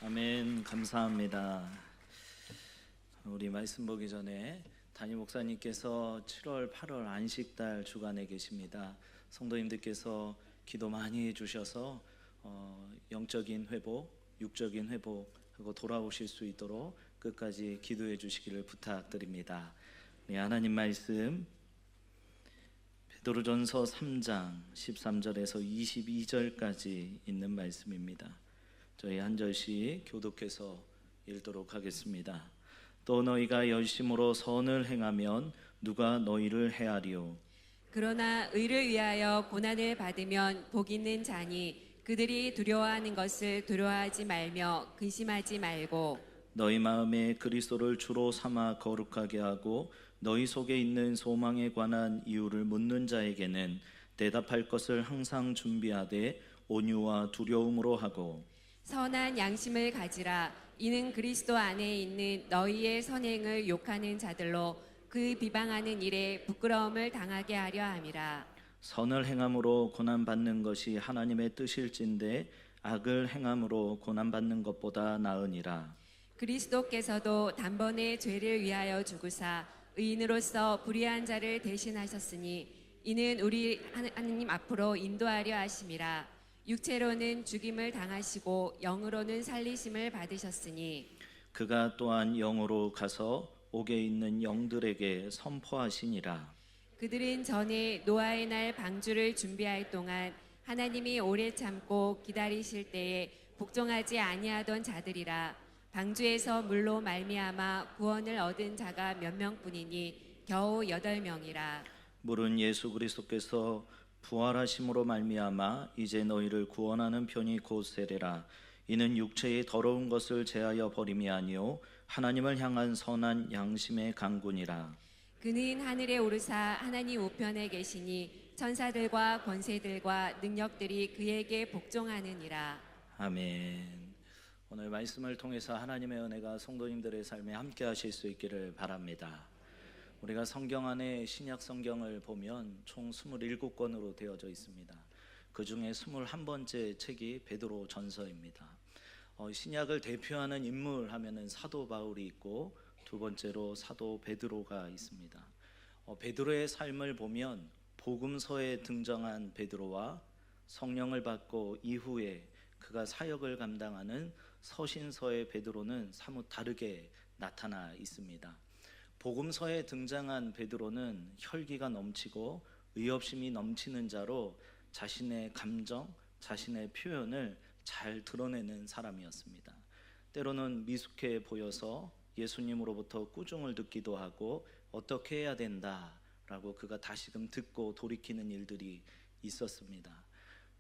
아멘. 감사합니다. 우리 말씀 보기 전에 담임 목사님께서 7월, 8월 안식달 주간에 계십니다. 성도님들께서 기도 많이 해주셔서 영적인 회복, 육적인 회복하고 돌아오실 수 있도록 끝까지 기도해 주시기를 부탁드립니다. 네, 하나님 말씀 베드로전서 3장 13절에서 22절까지 있는 말씀입니다. 저희 한 절씩 교독해서 읽도록 하겠습니다. 또 너희가 열심으로 선을 행하면 누가 너희를 해하리요? 그러나 의를 위하여 고난을 받으면 복 있는 자니 그들이 두려워하는 것을 두려워하지 말며 근심하지 말고 너희 마음에 그리스도를 주로 삼아 거룩하게 하고 너희 속에 있는 소망에 관한 이유를 묻는 자에게는 대답할 것을 항상 준비하되 온유와 두려움으로 하고 선한 양심을 가지라. 이는 그리스도 안에 있는 너희의 선행을 욕하는 자들로 그 비방하는 일에 부끄러움을 당하게 하려 함이라. 선을 행함으로 고난받는 것이 하나님의 뜻일진데 악을 행함으로 고난받는 것보다 나으니라. 그리스도께서도 단번에 죄를 위하여 죽으사 의인으로서 불의한 자를 대신하셨으니 이는 우리 하느님 앞으로 인도하려 하심이라. 육체로는 죽임을 당하시고 영으로는 살리심을 받으셨으니 그가 또한 영으로 가서 옥에 있는 영들에게 선포하시니라. 그들은 전에 노아의 날 방주를 준비할 동안 하나님이 오래 참고 기다리실 때에 복종하지 아니하던 자들이라. 방주에서 물로 말미암아 구원을 얻은 자가 몇 명뿐이니 겨우 8명이라. 물은 예수 그리스도께서 부활하심으로 말미암아 이제 너희를 구원하는 편이 곧 세례라. 이는 육체의 더러운 것을 제하여 버림이 아니요 하나님을 향한 선한 양심의 강군이라. 그는 하늘에 오르사 하나님 우편에 계시니 천사들과 권세들과 능력들이 그에게 복종하느니라. 아멘. 오늘 말씀을 통해서 하나님의 은혜가 성도님들의 삶에 함께 하실 수 있기를 바랍니다. 우리가 성경 안에 신약 성경을 보면 총 27권으로 되어져 있습니다. 그 중에 21번째 책이 베드로 전서입니다. 신약을 대표하는 인물 하면은 사도 바울이 있고 두 번째로 사도 베드로가 있습니다. 베드로의 삶을 보면 복음서에 등장한 베드로와 성령을 받고 이후에 그가 사역을 감당하는 서신서의 베드로는 사뭇 다르게 나타나 있습니다. 복음서에 등장한 베드로는 혈기가 넘치고 의협심이 넘치는 자로 자신의 감정, 자신의 표현을 잘 드러내는 사람이었습니다. 때로는 미숙해 보여서 예수님으로부터 꾸중을 듣기도 하고 어떻게 해야 된다라고 그가 다시금 듣고 돌이키는 일들이 있었습니다.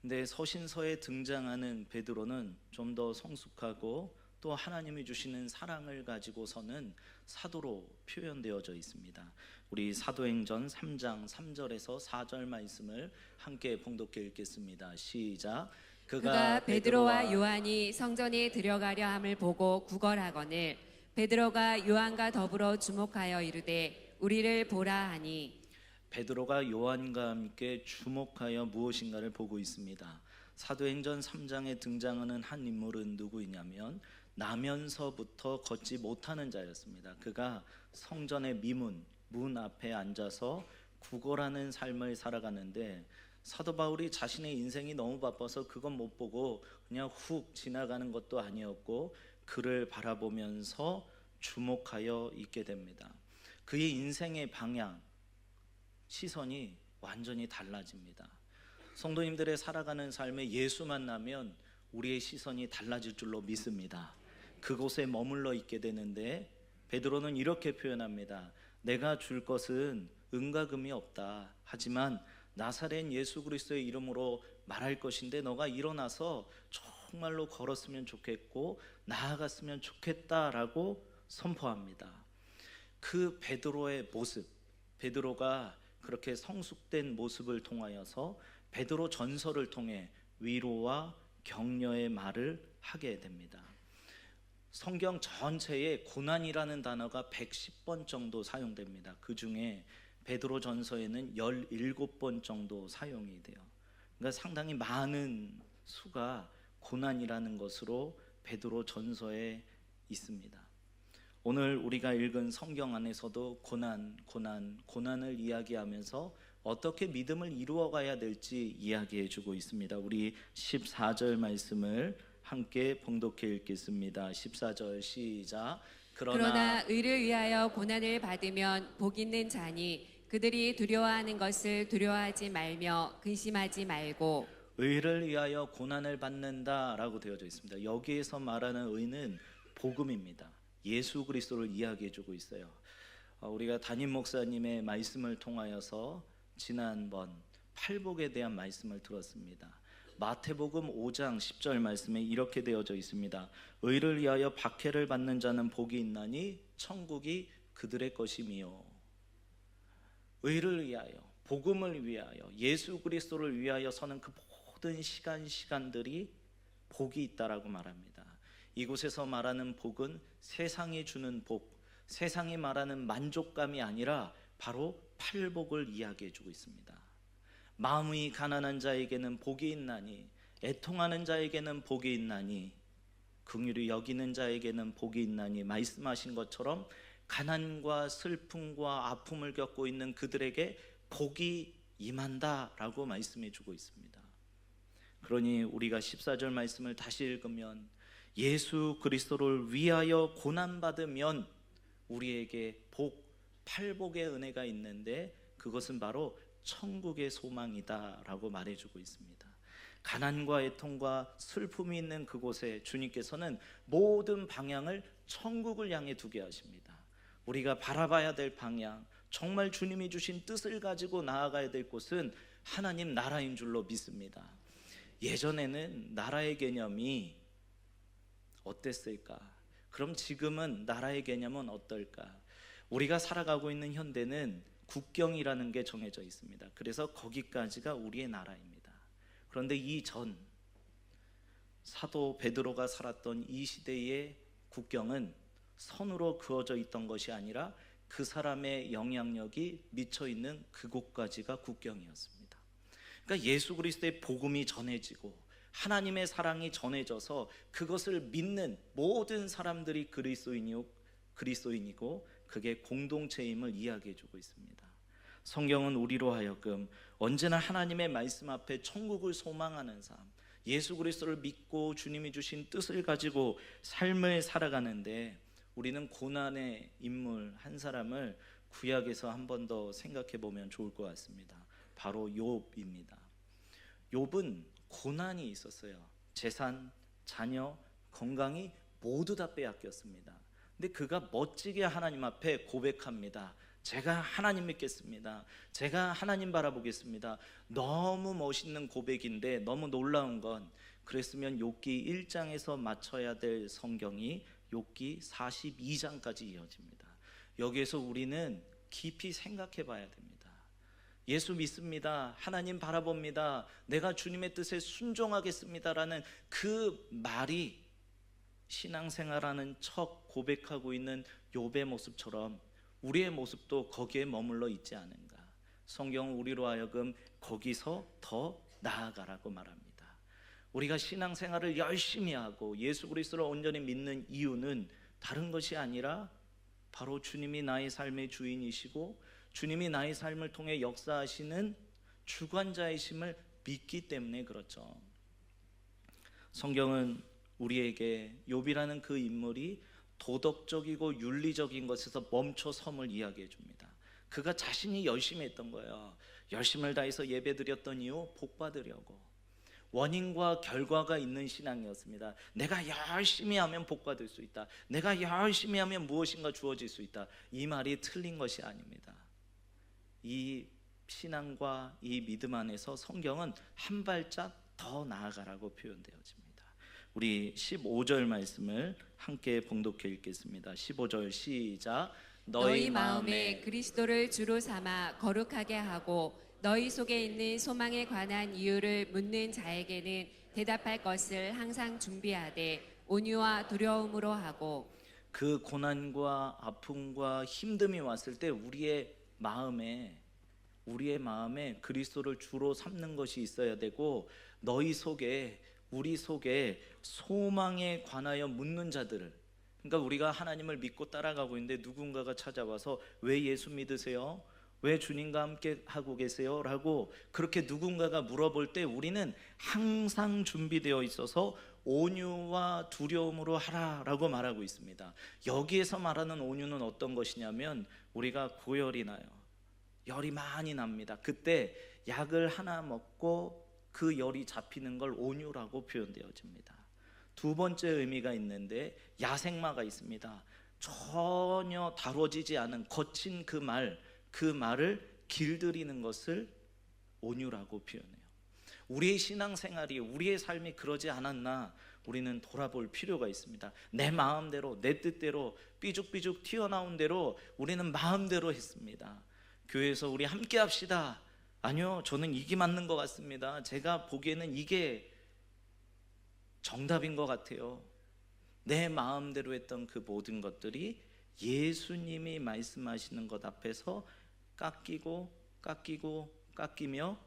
근데 서신서에 등장하는 베드로는 좀 더 성숙하고 또 하나님이 주시는 사랑을 가지고서는 사도로 표현되어져 있습니다. 우리 사도행전 3장 3절에서 4절 말씀을 함께 봉독해 읽겠습니다. 시작. 그가 베드로와 요한이 성전에 들어가려 함을 보고 구걸하거늘 베드로가 요한과 더불어 주목하여 이르되 우리를 보라 하니 베드로가 요한과 함께 주목하여 무엇인가를 보고 있습니다. 사도행전 3장에 등장하는 한 인물은 누구이냐면 나면서부터 걷지 못하는 자였습니다. 그가 성전의 문 앞에 앉아서 구걸하는 삶을 살아가는데 사도 바울이 자신의 인생이 너무 바빠서 그건 못 보고 그냥 훅 지나가는 것도 아니었고 그를 바라보면서 주목하여 있게 됩니다. 그의 인생의 방향, 시선이 완전히 달라집니다. 성도님들의 살아가는 삶에 예수 만나면 우리의 시선이 달라질 줄로 믿습니다. 그곳에 머물러 있게 되는데 베드로는 이렇게 표현합니다. 내가 줄 것은 은과 금이 없다. 하지만 나사렛 예수 그리스도의 이름으로 말할 것인데 너가 일어나서 정말로 걸었으면 좋겠고 나아갔으면 좋겠다라고 선포합니다. 그 베드로의 모습, 베드로가 그렇게 성숙된 모습을 통하여서 베드로 전서를 통해 위로와 격려의 말을 하게 됩니다. 성경 전체에 고난이라는 단어가 110번 정도 사용됩니다. 그 중에 베드로 전서에는 17번 정도 사용이 돼요. 그러니까 상당히 많은 수가 고난이라는 것으로 베드로 전서에 있습니다. 오늘 우리가 읽은 성경 안에서도 고난을 이야기하면서 어떻게 믿음을 이루어가야 될지 이야기해주고 있습니다. 우리 14절 말씀을 함께 봉독해 읽겠습니다. 14절 시작. 그러나 의를 위하여 고난을 받으면 복 있는 자니 그들이 두려워하는 것을 두려워하지 말며 근심하지 말고. 의를 위하여 고난을 받는다라고 되어져 있습니다. 여기에서 말하는 의는 복음입니다. 예수 그리스도를 이야기해주고 있어요. 우리가 담임 목사님의 말씀을 통하여서 지난번 팔복에 대한 말씀을 들었습니다. 마태복음 5장 10절 말씀에 이렇게 되어져 있습니다. 의를 위하여 박해를 받는 자는 복이 있나니 천국이 그들의 것이미요. 의를 위하여, 복음을 위하여, 예수 그리스도를 위하여 서는 그 모든 시간들이 복이 있다라고 말합니다. 이곳에서 말하는 복은 세상이 주는 복, 세상이 말하는 만족감이 아니라 바로 팔복을 이야기해주고 있습니다. 마음이 가난한 자에게는 복이 있나니, 애통하는 자에게는 복이 있나니, 긍휼히 여기는 자에게는 복이 있나니 말씀하신 것처럼 가난과 슬픔과 아픔을 겪고 있는 그들에게 복이 임한다라고 말씀해주고 있습니다. 그러니 우리가 14절 말씀을 다시 읽으면 예수 그리스도를 위하여 고난받으면 우리에게 팔복의 은혜가 있는데 그것은 바로 천국의 소망이다라고 말해주고 있습니다. 가난과 애통과 슬픔이 있는 그곳에 주님께서는 모든 방향을 천국을 향해 두게 하십니다. 우리가 바라봐야 될 방향, 정말 주님이 주신 뜻을 가지고 나아가야 될 곳은 하나님 나라인 줄로 믿습니다. 예전에는 나라의 개념이 어땠을까? 그럼 지금은 나라의 개념은 어떨까? 우리가 살아가고 있는 현대는 국경이라는 게 정해져 있습니다. 그래서 거기까지가 우리의 나라입니다. 그런데 이전 사도 베드로가 살았던 이 시대의 국경은 선으로 그어져 있던 것이 아니라 그 사람의 영향력이 미쳐 있는 그곳까지가 국경이었습니다. 그러니까 예수 그리스도의 복음이 전해지고 하나님의 사랑이 전해져서 그것을 믿는 모든 사람들이 그리스도인이고 그게 공동체임을 이야기해주고 있습니다. 성경은 우리로 하여금 언제나 하나님의 말씀 앞에 천국을 소망하는 삶, 예수 그리스도를 믿고 주님이 주신 뜻을 가지고 삶을 살아가는데 우리는 고난의 인물 한 사람을 구약에서 한 번 더 생각해 보면 좋을 것 같습니다. 바로 욥입니다. 욥은 고난이 있었어요. 재산, 자녀, 건강이 모두 다 빼앗겼습니다. 근데 그가 멋지게 하나님 앞에 고백합니다. 제가 하나님 믿겠습니다. 제가 하나님 바라보겠습니다. 너무 멋있는 고백인데 너무 놀라운 건 그랬으면 욥기 1장에서 맞춰야 될 성경이 욥기 42장까지 이어집니다. 여기에서 우리는 깊이 생각해 봐야 됩니다. 예수 믿습니다. 하나님 바라봅니다. 내가 주님의 뜻에 순종하겠습니다라는 그 말이 신앙생활하는 척 고백하고 있는 욥의 모습처럼 우리의 모습도 거기에 머물러 있지 않은가. 성경은 우리로 하여금 거기서 더 나아가라고 말합니다. 우리가 신앙생활을 열심히 하고 예수 그리스도를 온전히 믿는 이유는 다른 것이 아니라 바로 주님이 나의 삶의 주인이시고 주님이 나의 삶을 통해 역사하시는 주관자이심을 믿기 때문에 그렇죠. 성경은 우리에게 욥이라는 그 인물이 도덕적이고 윤리적인 것에서 멈춰섬을 이야기해 줍니다. 그가 자신이 열심히 했던 거예요. 열심을 다해서 예배드렸던 이유 복 받으려고. 원인과 결과가 있는 신앙이었습니다. 내가 열심히 하면 복 받을 수 있다. 내가 열심히 하면 무엇인가 주어질 수 있다. 이 말이 틀린 것이 아닙니다. 이 신앙과 이 믿음 안에서 성경은 한 발짝 더 나아가라고 표현되어집니다. 우리 15절 말씀을 함께 봉독해 읽겠습니다. 15절 시작. 너희 마음에 그리스도를 주로 삼아 거룩하게 하고 너희 속에 있는 소망에 관한 이유를 묻는 자에게는 대답할 것을 항상 준비하되 온유와 두려움으로 하고. 그 고난과 아픔과 힘듦이 왔을 때 우리의 마음에 그리스도를 주로 삼는 것이 있어야 되고 우리 속에 소망에 관하여 묻는 자들을, 그러니까 우리가 하나님을 믿고 따라가고 있는데 누군가가 찾아와서 왜 예수 믿으세요? 왜 주님과 함께 하고 계세요? 라고 그렇게 누군가가 물어볼 때 우리는 항상 준비되어 있어서 온유와 두려움으로 하라라고 말하고 있습니다. 여기에서 말하는 온유는 어떤 것이냐면, 우리가 고열이 나요. 열이 많이 납니다. 그때 약을 하나 먹고 그 열이 잡히는 걸 온유라고 표현되어집니다. 두 번째 의미가 있는데, 야생마가 있습니다. 전혀 다뤄지지 않은 거친 그 말을 길들이는 것을 온유라고 표현해요. 우리의 신앙생활이, 우리의 삶이 그러지 않았나 우리는 돌아볼 필요가 있습니다. 내 마음대로, 내 뜻대로, 삐죽삐죽 튀어나온 대로 우리는 마음대로 했습니다. 교회에서 우리 함께 합시다. 아니요, 저는 이게 맞는 것 같습니다. 제가 보기에는 이게 정답인 것 같아요. 내 마음대로 했던 그 모든 것들이 예수님이 말씀하시는 것 앞에서 깎이며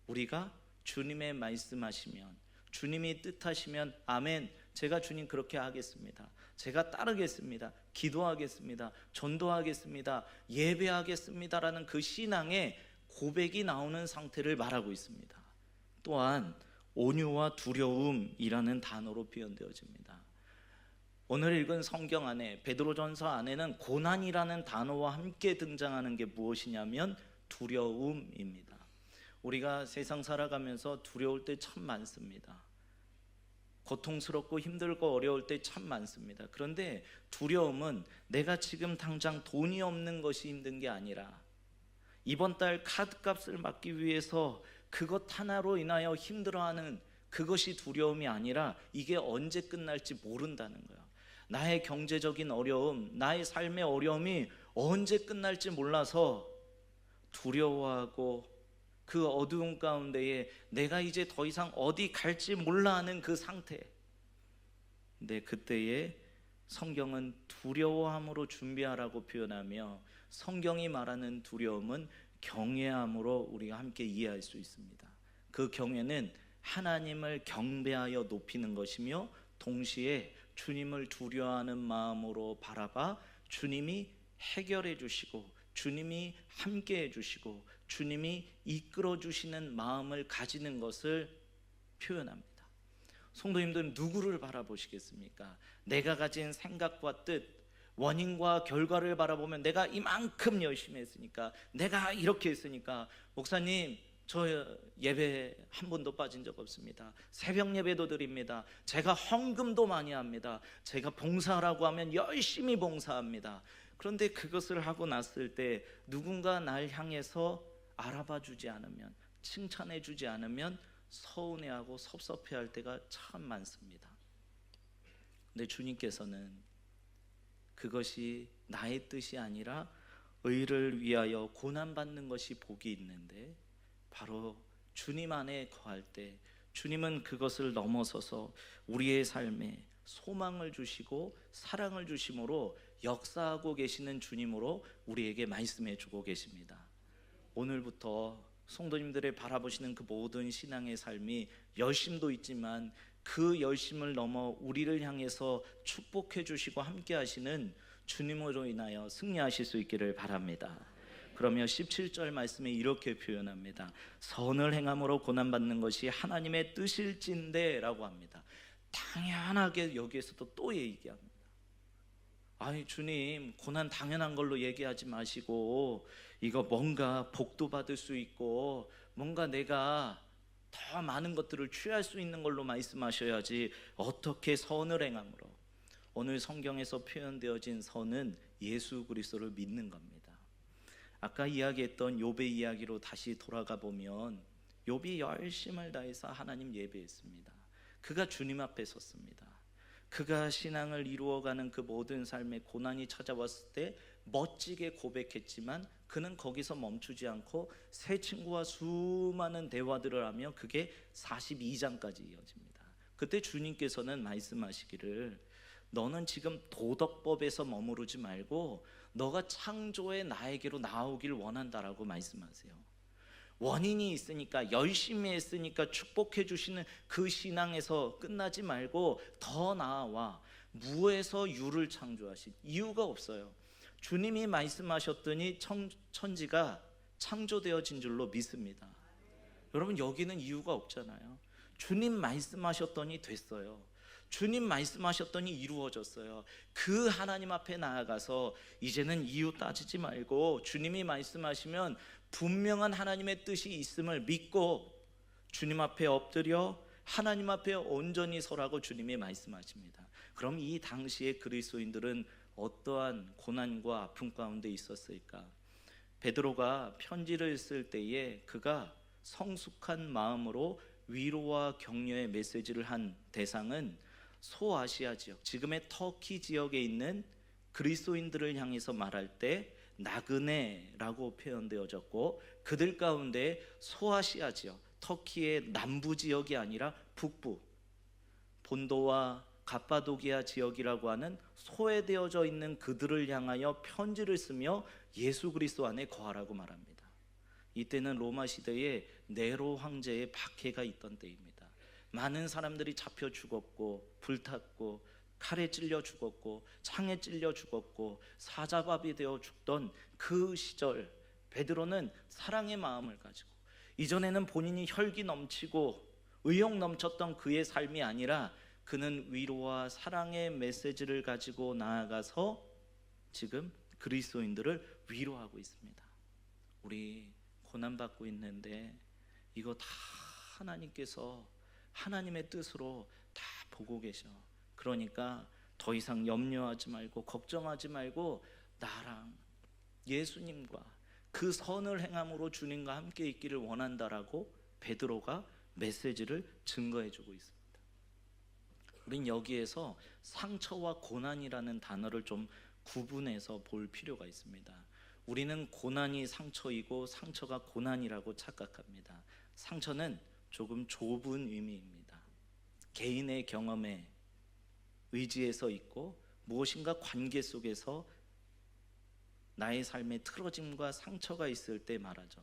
우리가 주님의 말씀하시면, 주님이 뜻하시면 아멘, 제가 주님 그렇게 하겠습니다, 제가 따르겠습니다, 기도하겠습니다, 전도하겠습니다, 예배하겠습니다라는 그 신앙의 고백이 나오는 상태를 말하고 있습니다. 또한 온유와 두려움이라는 단어로 표현되어집니다. 오늘 읽은 성경 안에, 베드로전서 안에는 고난이라는 단어와 함께 등장하는 게 무엇이냐면 두려움입니다. 우리가 세상 살아가면서 두려울 때 참 많습니다. 고통스럽고 힘들고 어려울 때 참 많습니다. 그런데 두려움은 내가 지금 당장 돈이 없는 것이 힘든 게 아니라, 이번 달 카드값을 막기 위해서 그것 하나로 인하여 힘들어하는 그것이 두려움이 아니라, 이게 언제 끝날지 모른다는 거예요. 나의 경제적인 어려움, 나의 삶의 어려움이 언제 끝날지 몰라서 두려워하고, 그 어두운 가운데에 내가 이제 더 이상 어디 갈지 몰라 하는 그 상태. 근데 그때에 성경은 두려워함으로 준비하라고 표현하며, 성경이 말하는 두려움은 경외함으로 우리가 함께 이해할 수 있습니다. 그 경외는 하나님을 경배하여 높이는 것이며, 동시에 주님을 두려워하는 마음으로 바라봐 주님이 해결해 주시고, 주님이 함께 해주시고, 주님이 이끌어 주시는 마음을 가지는 것을 표현합니다. 성도님들은 누구를 바라보시겠습니까? 내가 가진 생각과 뜻, 원인과 결과를 바라보면, 내가 이만큼 열심히 했으니까, 내가 이렇게 했으니까, 목사님 저 예배 한 번도 빠진 적 없습니다, 새벽 예배도 드립니다, 제가 헌금도 많이 합니다, 제가 봉사하라고 하면 열심히 봉사합니다. 그런데 그것을 하고 났을 때 누군가 날 향해서 알아봐 주지 않으면, 칭찬해 주지 않으면 서운해하고 섭섭해할 때가 참 많습니다. 근데 주님께서는 그것이 나의 뜻이 아니라 의를 위하여 고난받는 것이 복이 있는데, 바로 주님 안에 거할 때 주님은 그것을 넘어서서 우리의 삶에 소망을 주시고 사랑을 주심으로 역사하고 계시는 주님으로 우리에게 말씀해 주고 계십니다. 오늘부터 성도님들의 바라보시는 그 모든 신앙의 삶이 열심도 있지만, 그 열심을 넘어 우리를 향해서 축복해 주시고 함께 하시는 주님으로 인하여 승리하실 수 있기를 바랍니다. 그러며 17절 말씀에 이렇게 표현합니다. 선을 행함으로 고난받는 것이 하나님의 뜻일진데 라고 합니다. 당연하게 여기에서도 또 얘기합니다. 아니 주님, 고난 당연한 걸로 얘기하지 마시고, 이거 뭔가 복도 받을 수 있고 뭔가 내가 더 많은 것들을 취할 수 있는 걸로 말씀하셔야지, 어떻게 선을 행함으로. 오늘 성경에서 표현되어진 선은 예수 그리스도를 믿는 겁니다. 아까 이야기했던 욥의 이야기로 다시 돌아가 보면, 욥이 열심을 다해서 하나님 예배했습니다. 그가 주님 앞에 섰습니다. 그가 신앙을 이루어가는 그 모든 삶의 고난이 찾아왔을 때 멋지게 고백했지만, 그는 거기서 멈추지 않고 새 친구와 수많은 대화들을 하며 그게 42장까지 이어집니다. 그때 주님께서는 말씀하시기를, 너는 지금 도덕법에서 머무르지 말고 너가 창조의 나에게로 나오길 원한다라고 말씀하세요. 원인이 있으니까, 열심히 했으니까 축복해 주시는 그 신앙에서 끝나지 말고 더 나아와 무에서 유를 창조하신 이유가 없어요. 주님이 말씀하셨더니 천지가 창조되어진 줄로 믿습니다. 여러분, 여기는 이유가 없잖아요. 주님 말씀하셨더니 됐어요. 주님 말씀하셨더니 이루어졌어요. 그 하나님 앞에 나아가서 이제는 이유 따지지 말고 주님이 말씀하시면 분명한 하나님의 뜻이 있음을 믿고 주님 앞에 엎드려 하나님 앞에 온전히 서라고 주님이 말씀하십니다. 그럼 이 당시의 그리스도인들은 어떠한 고난과 아픔 가운데 있었을까? 베드로가 편지를 쓸 때에 그가 성숙한 마음으로 위로와 격려의 메시지를 한 대상은 소아시아 지역, 지금의 터키 지역에 있는 그리스도인들을 향해서 말할 때 나그네라고 표현되어졌고, 그들 가운데 소아시아 지역, 터키의 남부 지역이 아니라 북부, 본도와 갑바도기아 지역이라고 하는 소외되어져 있는 그들을 향하여 편지를 쓰며 예수 그리스도 안에 거하라고 말합니다. 이때는 로마 시대에 네로 황제의 박해가 있던 때입니다. 많은 사람들이 잡혀 죽었고, 불탔고, 칼에 찔려 죽었고, 창에 찔려 죽었고, 사자밥이 되어 죽던 그 시절, 베드로는 사랑의 마음을 가지고, 이전에는 본인이 혈기 넘치고 의욕 넘쳤던 그의 삶이 아니라 그는 위로와 사랑의 메시지를 가지고 나아가서 지금 그리스도인들을 위로하고 있습니다. 우리 고난받고 있는데 이거 다 하나님께서 하나님의 뜻으로 다 보고 계셔. 그러니까 더 이상 염려하지 말고 걱정하지 말고 나랑 예수님과 그 선을 행함으로 주님과 함께 있기를 원한다라고 베드로가 메시지를 증거해주고 있습니다. 우린 여기에서 상처와 고난이라는 단어를 좀 구분해서 볼 필요가 있습니다. 우리는 고난이 상처이고 상처가 고난이라고 착각합니다. 상처는 조금 좁은 의미입니다. 개인의 경험에 의지해서 있고 무엇인가 관계 속에서 나의 삶에 틀어짐과 상처가 있을 때 말하죠.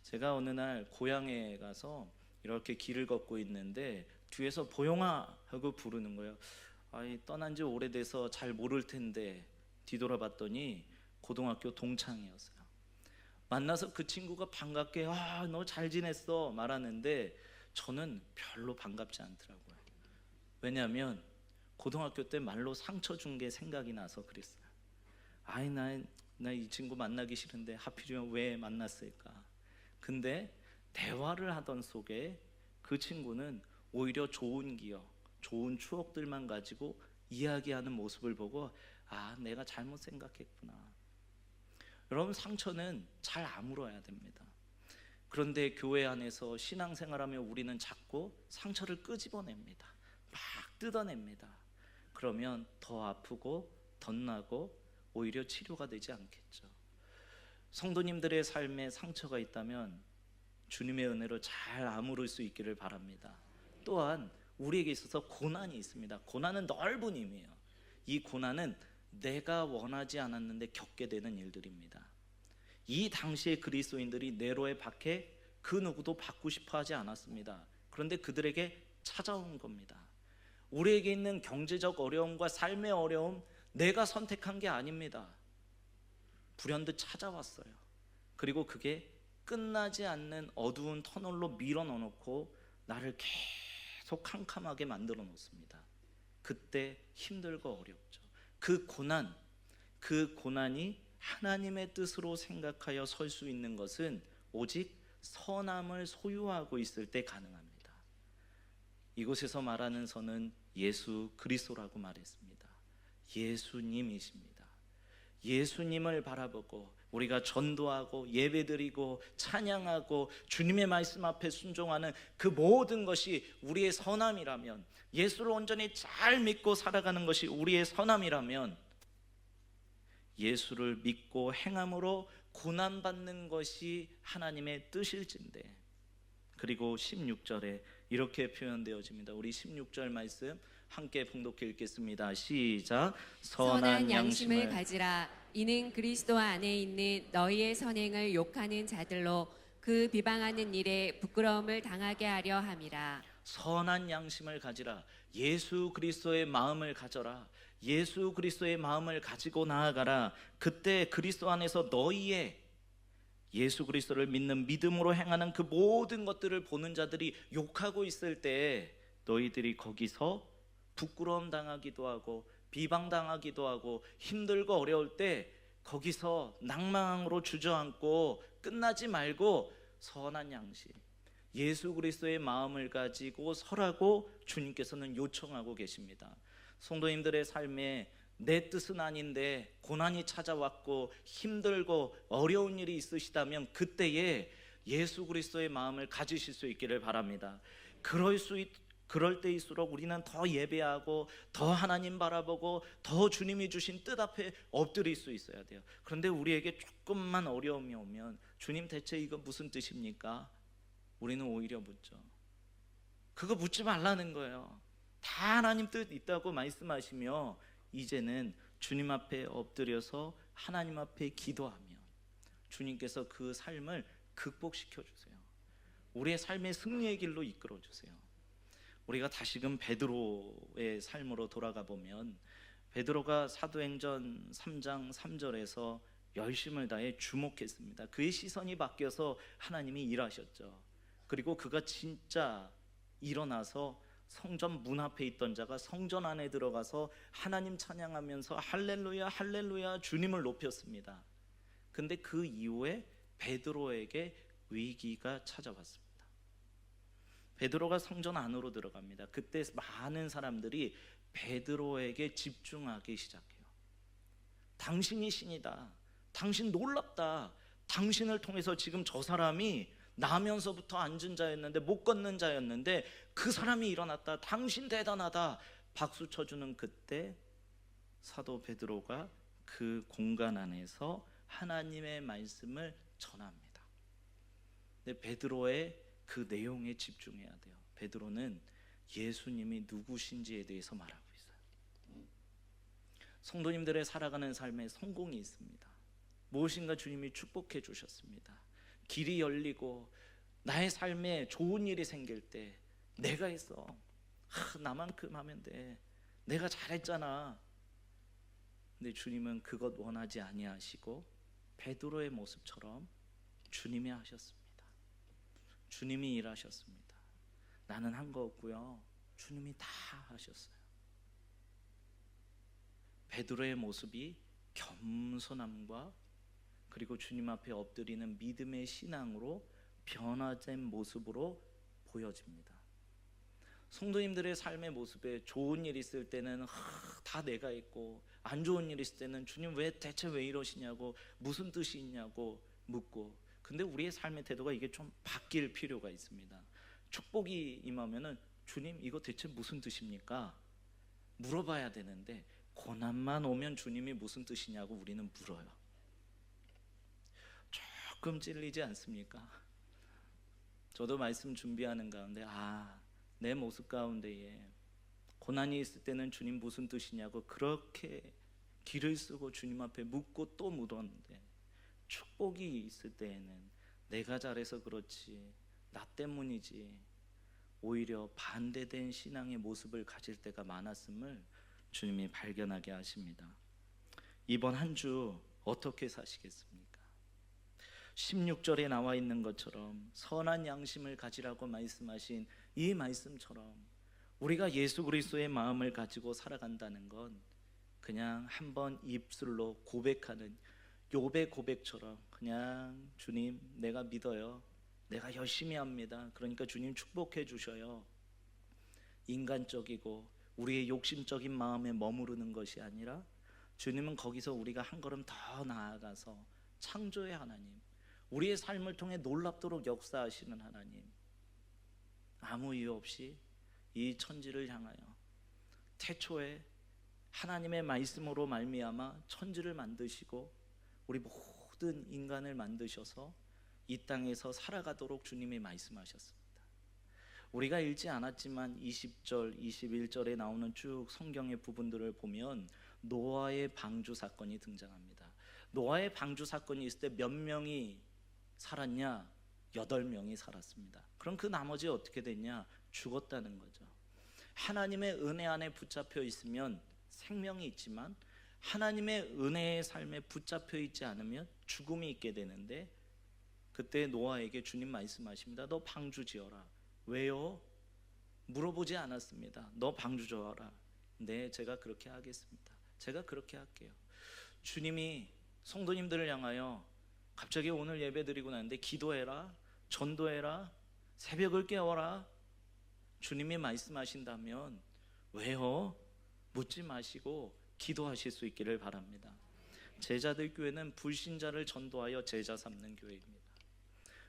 제가 어느 날 고향에 가서 이렇게 길을 걷고 있는데 뒤에서 보영아 하고 부르는 거예요. 떠난 지 오래돼서 잘 모를 텐데 뒤돌아봤더니 고등학교 동창이었어요. 만나서 그 친구가 반갑게 너 잘 지냈어 말하는데 저는 별로 반갑지 않더라고요. 왜냐하면 고등학교 때 말로 상처 준 게 생각이 나서 그랬어요. 나 이 친구 만나기 싫은데 하필이면 왜 만났을까? 근데 대화를 하던 속에 그 친구는 오히려 좋은 기억, 좋은 추억들만 가지고 이야기하는 모습을 보고 내가 잘못 생각했구나. 여러분, 상처는 잘 아물어야 됩니다. 그런데 교회 안에서 신앙생활하며 우리는 자꾸 상처를 끄집어냅니다. 막 뜯어냅니다. 그러면 더 아프고 덧나고 오히려 치료가 되지 않겠죠. 성도님들의 삶에 상처가 있다면 주님의 은혜로 잘 아물을 수 있기를 바랍니다. 또한 우리에게 있어서 고난이 있습니다. 고난은 넓은 의미예요. 이 고난은 내가 원하지 않았는데 겪게 되는 일들입니다. 이 당시의 그리스도인들이 네로의 박해 그 누구도 받고 싶어 하지 않았습니다. 그런데 그들에게 찾아온 겁니다. 우리에게 있는 경제적 어려움과 삶의 어려움, 내가 선택한 게 아닙니다. 불현듯 찾아왔어요. 그리고 그게 끝나지 않는 어두운 터널로 밀어 넣어놓고 나를 계속 캄캄하게 만들어 놓습니다. 그때 힘들고 어렵죠. 그 고난이 하나님의 뜻으로 생각하여 설 수 있는 것은 오직 선함을 소유하고 있을 때 가능합니다. 이곳에서 말하는 선은 예수 그리스도라고 말했습니다. 예수님이십니다. 예수님을 바라보고 우리가 전도하고 예배드리고 찬양하고 주님의 말씀 앞에 순종하는 그 모든 것이 우리의 선함이라면, 예수를 온전히 잘 믿고 살아가는 것이 우리의 선함이라면, 예수를 믿고 행함으로 고난받는 것이 하나님의 뜻일진데. 그리고 16절에 이렇게 표현되어집니다. 우리 16절 말씀 함께 봉독해 읽겠습니다. 시작. 선한 양심을 가지라. 이는 그리스도 안에 있는 너희의 선행을 욕하는 자들로 그 비방하는 일에 부끄러움을 당하게 하려 함이라. 선한 양심을 가지라. 예수 그리스도의 마음을 가져라. 예수 그리스도의 마음을 가지고 나아가라. 그때 그리스도 안에서 너희의 예수 그리스도를 믿는 믿음으로 행하는 그 모든 것들을 보는 자들이 욕하고 있을 때 너희들이 거기서 부끄러움 당하기도 하고 비방당하기도 하고 힘들고 어려울 때 거기서 낭망으로 주저앉고 끝나지 말고 선한 양심, 예수 그리스도의 마음을 가지고 서라고 주님께서는 요청하고 계십니다. 성도님들의 삶에 내 뜻은 아닌데 고난이 찾아왔고 힘들고 어려운 일이 있으시다면 그때에 예수 그리스도의 마음을 가지실 수 있기를 바랍니다. 그럴 때일수록 우리는 더 예배하고 더 하나님 바라보고 더 주님이 주신 뜻 앞에 엎드릴 수 있어야 돼요. 그런데 우리에게 조금만 어려움이 오면 주님 대체 이거 무슨 뜻입니까? 우리는 오히려 묻죠. 그거 묻지 말라는 거예요. 다 하나님 뜻 있다고 말씀하시며 이제는 주님 앞에 엎드려서 하나님 앞에 기도하며 주님께서 그 삶을 극복시켜 주세요. 우리의 삶의 승리의 길로 이끌어 주세요. 우리가 다시금 베드로의 삶으로 돌아가 보면 베드로가 사도행전 3장 3절에서 열심을 다해 주목했습니다. 그의 시선이 바뀌어서 하나님이 일하셨죠. 그리고 그가 진짜 일어나서 성전 문 앞에 있던 자가 성전 안에 들어가서 하나님 찬양하면서 할렐루야 할렐루야 주님을 높였습니다. 근데 그 이후에 베드로에게 위기가 찾아왔습니다. 베드로가 성전 안으로 들어갑니다. 그때 많은 사람들이 베드로에게 집중하기 시작해요. 당신이 신이다. 당신 놀랍다. 당신을 통해서 지금 저 사람이 나면서부터 앉은 자였는데 못 걷는 자였는데 그 사람이 일어났다. 당신 대단하다. 박수 쳐주는 그때 사도 베드로가 그 공간 안에서 하나님의 말씀을 전합니다. 근데 베드로의 그 내용에 집중해야 돼요. 베드로는 예수님이 누구신지에 대해서 말하고 있어요. 성도님들의 살아가는 삶에 성공이 있습니다. 무엇인가 주님이 축복해 주셨습니다. 길이 열리고 나의 삶에 좋은 일이 생길 때 내가 했어. 나만큼 하면 돼. 내가 잘했잖아. 근데 주님은 그것 원하지 아니하시고 베드로의 모습처럼 주님이 하셨습니다. 주님이 일하셨습니다. 나는 한 거 없고요. 주님이 다 하셨어요. 베드로의 모습이 겸손함과 그리고 주님 앞에 엎드리는 믿음의 신앙으로 변화된 모습으로 보여집니다. 성도님들의 삶의 모습에 좋은 일 있을 때는 다 내가 했고 안 좋은 일 있을 때는 주님 대체 왜 이러시냐고 무슨 뜻이 있냐고 묻고 근데 우리의 삶의 태도가 이게 좀 바뀔 필요가 있습니다. 축복이 임하면은 주님 이거 대체 무슨 뜻입니까? 물어봐야 되는데 고난만 오면 주님이 무슨 뜻이냐고 우리는 물어요. 조금 찔리지 않습니까? 저도 말씀 준비하는 가운데 내 모습 가운데에 고난이 있을 때는 주님 무슨 뜻이냐고 그렇게 길을 쓰고 주님 앞에 묻고 또 묻었는데 축복이 있을 때에는 내가 잘해서 그렇지 나 때문이지 오히려 반대된 신앙의 모습을 가질 때가 많았음을 주님이 발견하게 하십니다. 이번 한 주 어떻게 사시겠습니까? 16절에 나와 있는 것처럼 선한 양심을 가지라고 말씀하신 이 말씀처럼 우리가 예수 그리스도의 마음을 가지고 살아간다는 건 그냥 한번 입술로 고백하는 욥의 고백처럼 그냥 주님 내가 믿어요. 내가 열심히 합니다. 그러니까 주님 축복해 주셔요. 인간적이고 우리의 욕심적인 마음에 머무르는 것이 아니라 주님은 거기서 우리가 한 걸음 더 나아가서 창조의 하나님, 우리의 삶을 통해 놀랍도록 역사하시는 하나님, 아무 이유 없이 이 천지를 향하여 태초에 하나님의 말씀으로 말미암아 천지를 만드시고 우리 모든 인간을 만드셔서 이 땅에서 살아가도록 주님이 말씀하셨습니다. 우리가 읽지 않았지만 20절, 21절에 나오는 쭉 성경의 부분들을 보면 노아의 방주 사건이 등장합니다. 노아의 방주 사건이 있을 때 몇 명이 살았냐? 8명이 살았습니다. 그럼 그 나머지 어떻게 됐냐? 죽었다는 거죠. 하나님의 은혜 안에 붙잡혀 있으면 생명이 있지만 하나님의 은혜의 삶에 붙잡혀 있지 않으면 죽음이 있게 되는데, 그때 노아에게 주님 말씀하십니다. 너 방주 지어라. 왜요? 물어보지 않았습니다. 너 방주 지어라. 네, 제가 그렇게 하겠습니다. 제가 그렇게 할게요. 주님이 성도님들을 향하여 갑자기 오늘 예배 드리고 나는데 기도해라, 전도해라, 새벽을 깨워라, 주님이 말씀하신다면 왜요? 묻지 마시고 기도하실 수 있기를 바랍니다. 제자들 교회는 불신자를 전도하여 제자 삼는 교회입니다.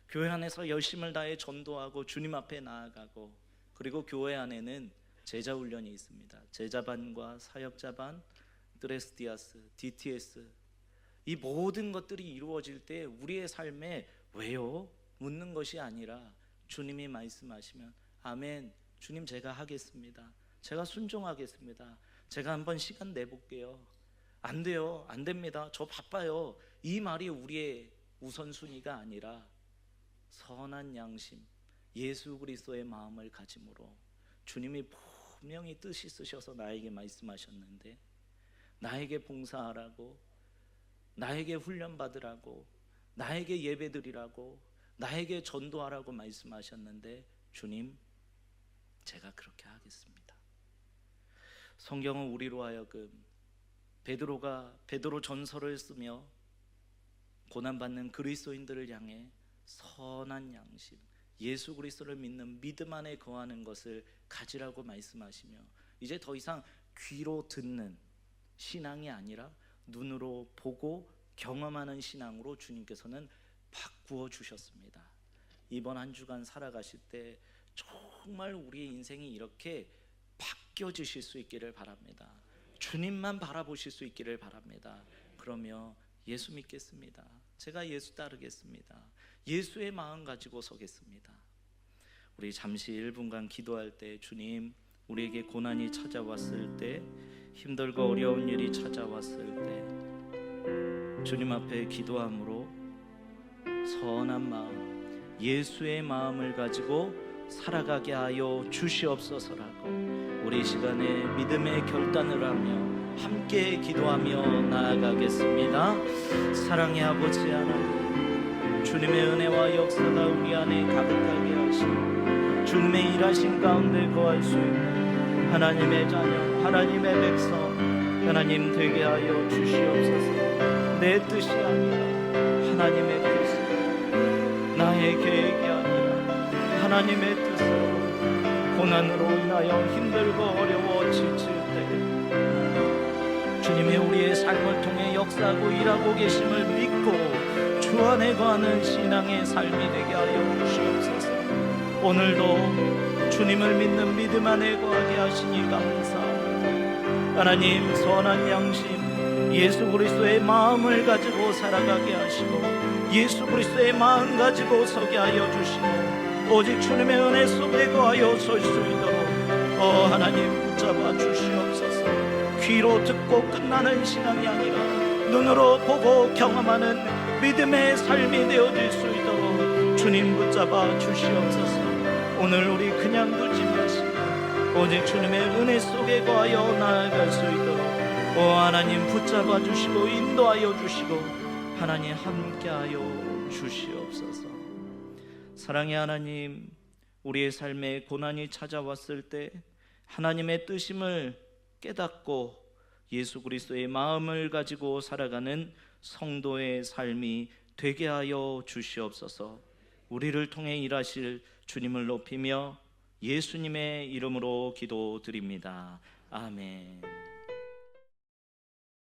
교회 안에서 열심을 다해 전도하고 주님 앞에 나아가고, 그리고 교회 안에는 제자 훈련이 있습니다. 제자반과 사역자반, 드레스디아스, DTS, 이 모든 것들이 이루어질 때 우리의 삶에 왜요? 묻는 것이 아니라 주님이 말씀하시면 아멘, 주님 제가 하겠습니다. 제가 순종하겠습니다. 제가 한번 시간 내볼게요. 안 돼요, 안 됩니다, 저 바빠요, 이 말이 우리의 우선순위가 아니라 선한 양심, 예수 그리스도의 마음을 가짐으로 주님이 분명히 뜻 있으셔서 나에게 말씀하셨는데, 나에게 봉사하라고, 나에게 훈련 받으라고, 나에게 예배드리라고, 나에게 전도하라고 말씀하셨는데, 주님 제가 그렇게 하겠습니다. 성경은 우리로 하여금 베드로가 베드로 전서를 쓰며 고난받는 그리스도인들을 향해 선한 양심, 예수 그리스도를 믿는 믿음 안에 거하는 것을 가지라고 말씀하시며, 이제 더 이상 귀로 듣는 신앙이 아니라 눈으로 보고 경험하는 신앙으로 주님께서는 바꾸어 주셨습니다. 이번 한 주간 살아가실 때 정말 우리의 인생이 이렇게 바뀌어지실 수 있기를 바랍니다. 주님만 바라보실 수 있기를 바랍니다. 그러며 예수 믿겠습니다, 제가 예수 따르겠습니다, 예수의 마음 가지고 서겠습니다. 우리 잠시 1분간 기도할 때, 주님, 우리에게 고난이 찾아왔을 때, 힘들고 어려운 일이 찾아왔을 때 주님 앞에 기도함으로 선한 마음, 예수의 마음을 가지고 살아가게 하여 주시옵소서라고 우리 이 시간에 믿음의 결단을 하며 함께 기도하며 나아가겠습니다. 사랑의 아버지 하나님, 주님의 은혜와 역사가 우리 안에 가득하게 하시고 주님의 일하신 가운데 거할 수 있는 하나님의 자녀, 하나님의 백성, 하나님 되게 하여 주시옵소서. 내 뜻이 아니라 하나님의 뜻으로, 나의 계획이 아니라 하나님의 뜻으로, 고난으로 인하여 힘들고 어려워 지칠 때 주님이 우리의 삶을 통해 역사하고 일하고 계심을 믿고 주 안에 거하는 신앙의 삶이 되게 하여 주시옵소서. 오늘도 주님을 믿는 믿음 안에 거하게 하시니 감사합니다. 하나님, 선한 양심, 예수 그리스도의 마음을 가지고 살아가게 하시고 예수 그리스도의 마음 가지고 서게 하여 주시고 오직 주님의 은혜 속에 거하여 설 수 있도록 하나님 붙잡아 주시옵소서. 귀로 듣고 끝나는 신앙이 아니라 눈으로 보고 경험하는 믿음의 삶이 되어질 수 있도록 주님 붙잡아 주시옵소서. 오늘 우리 그냥 두지 마시고 오직 주님의 은혜 속에 거하여 나아갈 수 있도록 하나님 붙잡아 주시고 인도하여 주시고 하나님 함께하여 주시옵소서. 사랑의 하나님, 우리의 삶에 고난이 찾아왔을 때 하나님의 뜻임을 깨닫고 예수 그리스도의 마음을 가지고 살아가는 성도의 삶이 되게 하여 주시옵소서. 우리를 통해 일하실 주님을 높이며 예수님의 이름으로 기도드립니다. 아멘.